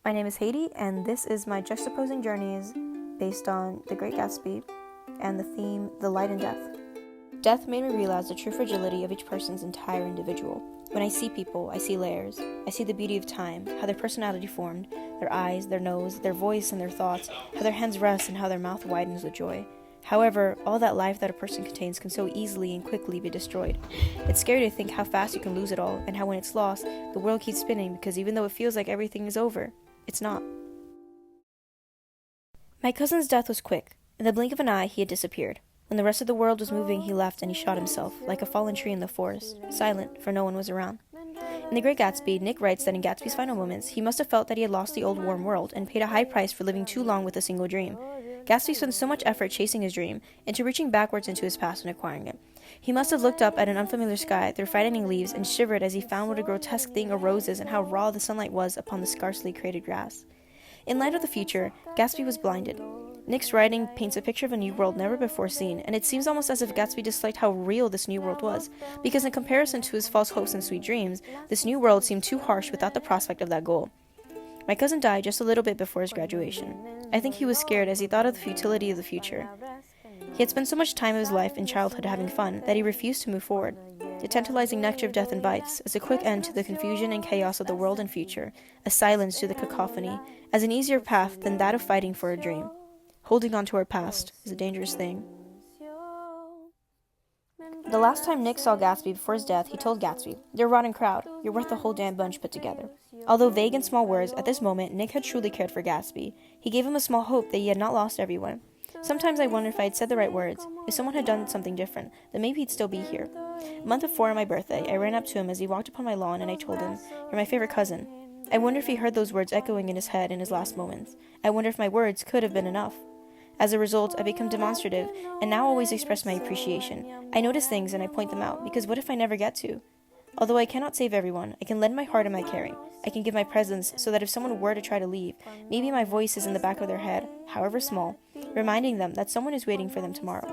My name is Haiti, and this is my Juxtaposing journeys based on The Great Gatsby and the theme, The Light and Death. Death made me realize the true fragility of each person's entire individual. When I see people, I see layers. I see the beauty of time, how their personality formed, their eyes, their nose, their voice and their thoughts, how their hands rest and how their mouth widens with joy. However, all that life that a person contains can so easily and quickly be destroyed. It's scary to think how fast you can lose it all, and how when it's lost, the world keeps spinning because even though it feels like everything is over, it's not. My cousin's death was quick. In the blink of an eye, he had disappeared. When the rest of the world was moving, he left and he shot himself, like a fallen tree in the forest, silent, for no one was around. In The Great Gatsby, Nick writes that in Gatsby's final moments, he must have felt that he had lost the old warm world and paid a high price for living too long with a single dream. Gatsby spent so much effort chasing his dream, into reaching backwards into his past and acquiring it. He must have looked up at an unfamiliar sky through frightening leaves and shivered as he found what a grotesque thing a rose is and how raw the sunlight was upon the scarcely created grass. In light of the future, Gatsby was blinded. Nick's writing paints a picture of a new world never before seen, and it seems almost as if Gatsby disliked how real this new world was, because in comparison to his false hopes and sweet dreams, this new world seemed too harsh without the prospect of that goal. My cousin died just a little bit before his graduation. I think he was scared as he thought of the futility of the future. He had spent so much time of his life in childhood having fun that he refused to move forward. The tantalizing nectar of death invites, as a quick end to the confusion and chaos of the world and future, a silence to the cacophony, as an easier path than that of fighting for a dream. Holding on to our past is a dangerous thing. The last time Nick saw Gatsby before his death, he told Gatsby, "You're a rotten crowd. You're worth the whole damn bunch put together." Although vague and small words, at this moment, Nick had truly cared for Gatsby. He gave him a small hope that he had not lost everyone. Sometimes I wonder if I had said the right words, if someone had done something different, then maybe he'd still be here. A month before my birthday, I ran up to him as he walked upon my lawn and I told him, "You're my favorite cousin." I wonder if he heard those words echoing in his head in his last moments. I wonder if my words could have been enough. As a result, I become demonstrative, and now always express my appreciation. I notice things and I point them out, because what if I never get to? Although I cannot save everyone, I can lend my heart and my caring. I can give my presence so that if someone were to try to leave, maybe my voice is in the back of their head, however small, reminding them that someone is waiting for them tomorrow.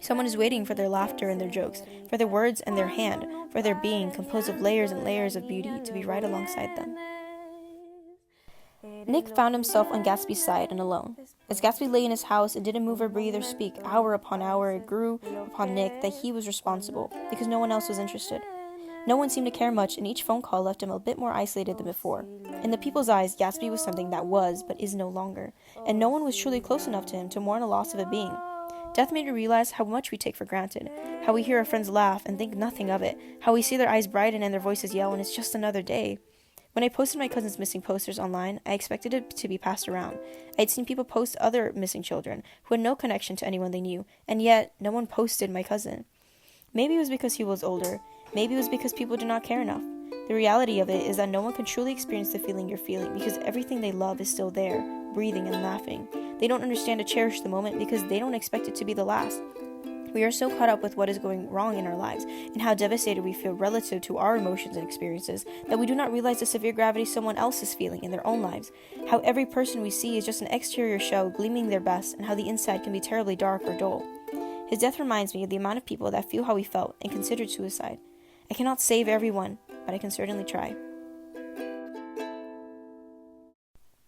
Someone is waiting for their laughter and their jokes, for their words and their hand, for their being composed of layers and layers of beauty to be right alongside them. Nick found himself on Gatsby's side and alone. As Gatsby lay in his house and didn't move or breathe or speak, hour upon hour it grew upon Nick that he was responsible, because no one else was interested. No one seemed to care much, and each phone call left him a bit more isolated than before. In the people's eyes, Gatsby was something that was, but is no longer, and no one was truly close enough to him to mourn the loss of a being. Death made me realize how much we take for granted, how we hear our friends laugh and think nothing of it, how we see their eyes brighten and their voices yell and it's just another day. When I posted my cousin's missing posters online, I expected it to be passed around. I had seen people post other missing children who had no connection to anyone they knew, and yet no one posted my cousin. Maybe it was because he was older. Maybe it was because people did not care enough. The reality of it is that no one can truly experience the feeling you're feeling because everything they love is still there, breathing and laughing. They don't understand to cherish the moment because they don't expect it to be the last. We are so caught up with what is going wrong in our lives and how devastated we feel relative to our emotions and experiences that we do not realize the severe gravity someone else is feeling in their own lives, how every person we see is just an exterior show gleaming their best, and how the inside can be terribly dark or dull. His death reminds me of the amount of people that feel how he felt and considered suicide. I cannot save everyone, but I can certainly try.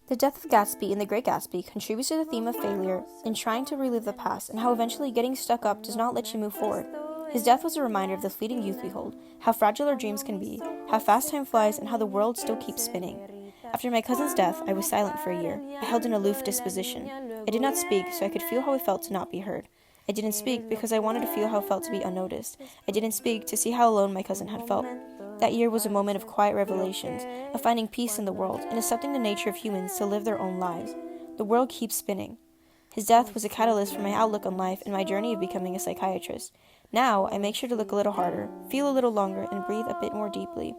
The death of Gatsby in The Great Gatsby contributes to the theme of failure in trying to relive the past and how eventually getting stuck up does not let you move forward. His death was a reminder of the fleeting youth we hold, how fragile our dreams can be, how fast time flies, and how the world still keeps spinning. After my cousin's death, I was silent for a year. I held an aloof disposition. I did not speak so I could feel how it felt to not be heard. I didn't speak because I wanted to feel how it felt to be unnoticed. I didn't speak to see how alone my cousin had felt. That year was a moment of quiet revelations, of finding peace in the world, and accepting the nature of humans to live their own lives. The world keeps spinning. His death was a catalyst for my outlook on life and my journey of becoming a psychiatrist. Now, I make sure to look a little harder, feel a little longer, and breathe a bit more deeply.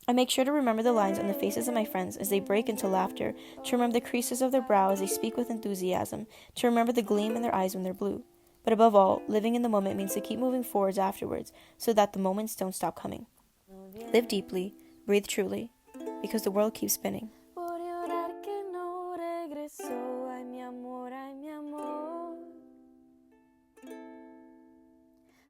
I make sure to remember the lines on the faces of my friends as they break into laughter, to remember the creases of their brow as they speak with enthusiasm, to remember the gleam in their eyes when they're blue. But above all, living in the moment means to keep moving forwards afterwards, so that the moments don't stop coming. Live deeply, breathe truly, because the world keeps spinning.